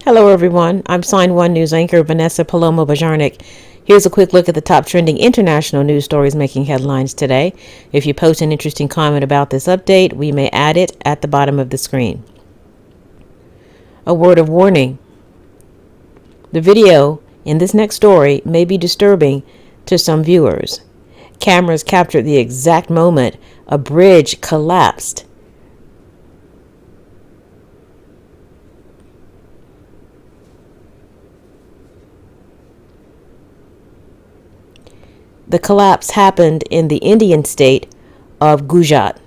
Hello everyone, I'm Sign1News anchor Vanessa Palomo Bajarnik. Here's a quick look at the top trending international news stories making headlines today. If you post an interesting comment about this update, we may add it at the bottom of the screen. A word of warning. The video in this next story may be disturbing to some viewers. Cameras captured the exact moment a bridge collapsed. The collapse happened in the Indian state of Gujarat.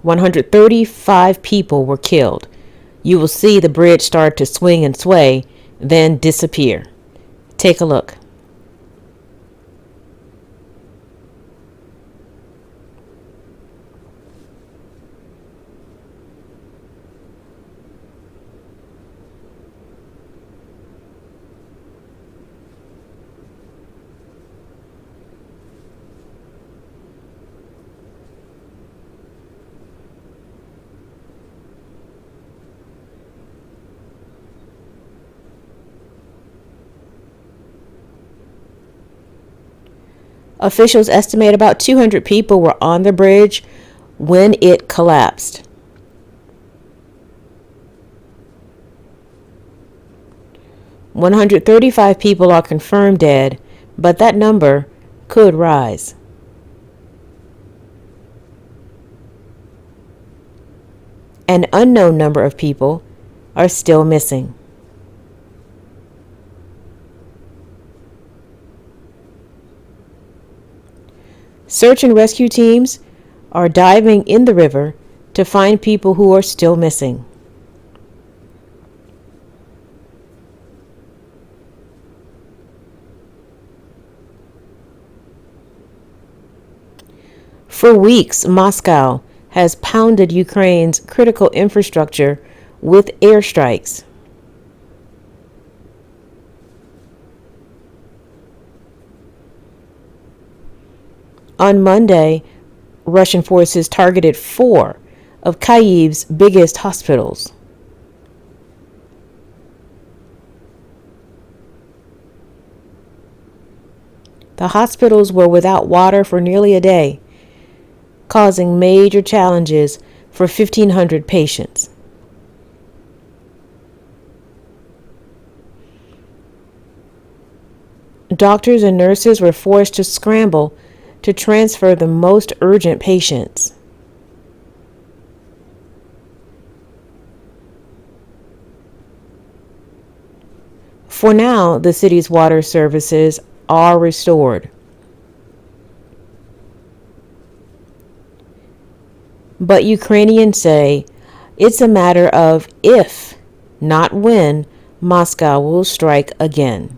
135 people were killed. You will see the bridge start to swing and sway, then disappear. Take a look. Officials estimate about 200 people were on the bridge when it collapsed. "135 people are confirmed dead, but that number could rise." An unknown number of people are still missing. Search and rescue teams are diving in the river to find people who are still missing. For weeks, Moscow has pounded Ukraine's critical infrastructure with airstrikes. On Monday, Russian forces targeted 4 of Kyiv's biggest hospitals. The hospitals were without water for nearly a day, causing major challenges for 1,500 patients. Doctors and nurses were forced to scramble to transfer the most urgent patients. For now, the city's water services are restored. But Ukrainians say it's a matter of if, not when, Moscow will strike again.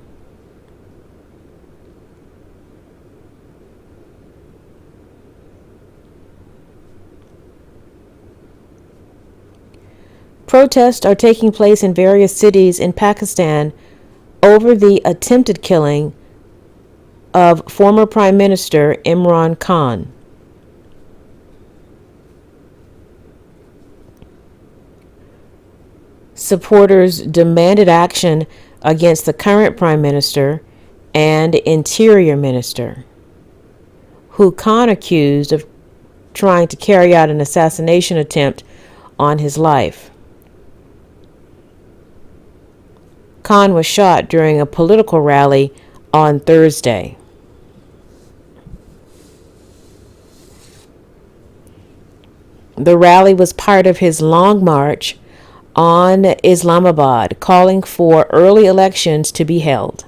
Protests are taking place in various cities in Pakistan over the attempted killing of former Prime Minister Imran Khan. Supporters demanded action against the current Prime Minister and Interior Minister, who Khan accused of trying to carry out an assassination attempt on his life. Khan was shot during a political rally on Thursday. The rally was part of his long march on Islamabad, calling for early elections to be held.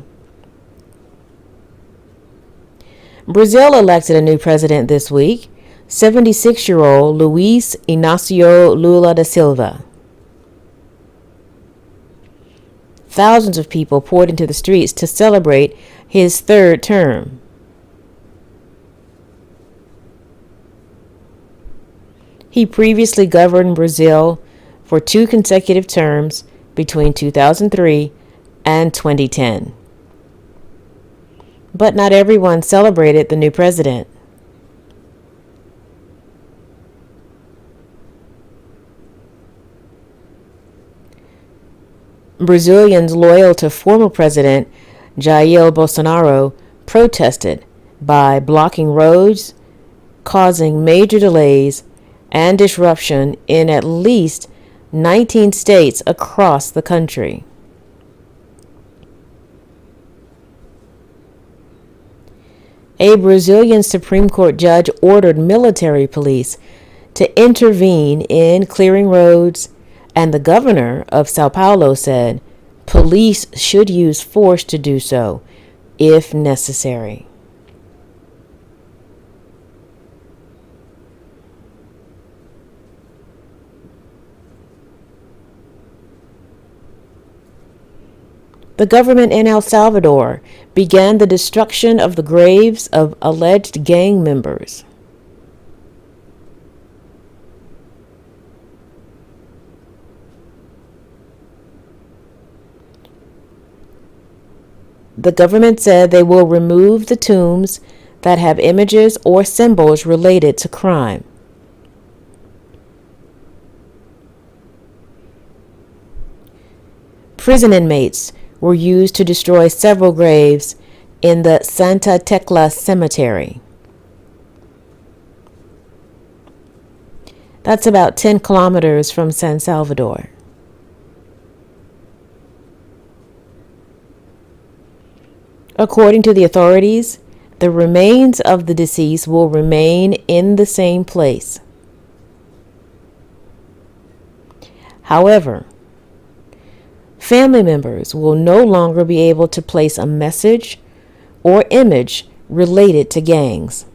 Brazil elected a new president this week, 76-year-old Luiz Inácio Lula da Silva. Thousands of people poured into the streets to celebrate his third term. He previously governed Brazil for 2 consecutive terms between 2003 and 2010. But not everyone celebrated the new president. Brazilians loyal to former President Jair Bolsonaro protested by blocking roads, causing major delays and disruption in at least 19 states across the country. A Brazilian Supreme Court judge ordered military police to intervene in clearing roads, and the governor of Sao Paulo said police should use force to do so if necessary. The government in El Salvador began the destruction of the graves of alleged gang members. The government said they will remove the tombs that have images or symbols related to crime. Prison inmates were used to destroy several graves in the Santa Tecla Cemetery. That's about 10 kilometers from San Salvador. According to the authorities, the remains of the deceased will remain in the same place. However, family members will no longer be able to place a message or image related to gangs.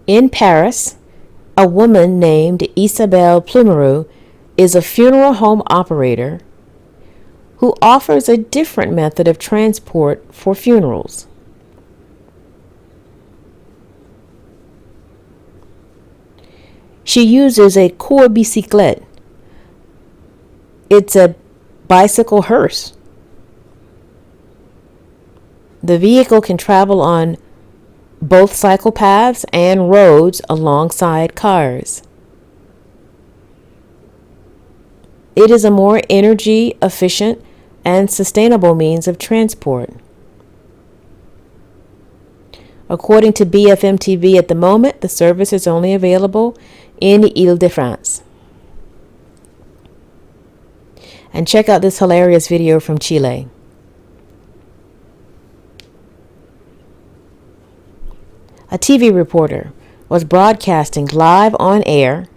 In Paris, a woman named Isabelle Plumereau is a funeral home operator who offers a different method of transport for funerals. She uses a bicyclette. It's a bicycle-hearse. The vehicle can travel on both cycle paths and roads alongside cars. It is a more energy efficient and sustainable means of transport. According to BFM TV, at the moment, the service is only available in Ile-de-France. And check out this hilarious video from Chile. A TV reporter was broadcasting live on air,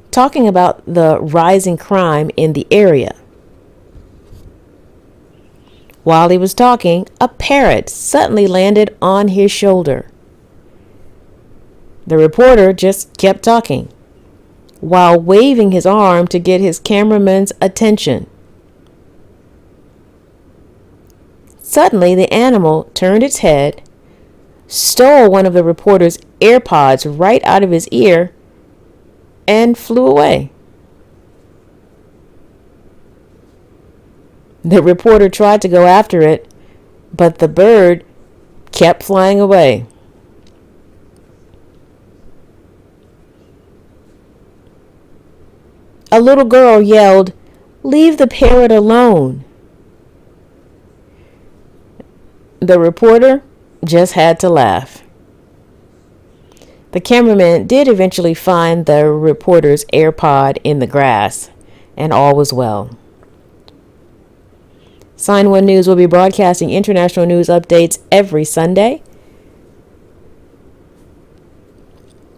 talking about the rising crime in the area. While he was talking, a parrot suddenly landed on his shoulder. The reporter just kept talking while waving his arm to get his cameraman's attention. Suddenly, the animal turned its head, stole one of the reporter's AirPods right out of his ear, and flew away. The reporter tried to go after it, but the bird kept flying away. A little girl yelled, "Leave the parrot alone." The reporter just had to laugh. The cameraman did eventually find the reporter's AirPod in the grass, and all was well. Sign1News will be broadcasting international news updates every Sunday.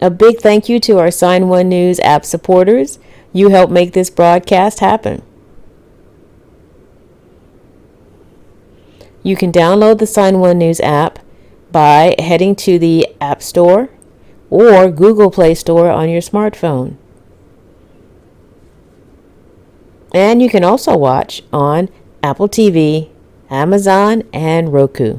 A big thank you to our Sign1News app supporters. You help make this broadcast happen. You can download the Sign1News app by heading to the App Store or Google Play Store on your smartphone. And you can also watch on Apple TV, Amazon, and Roku.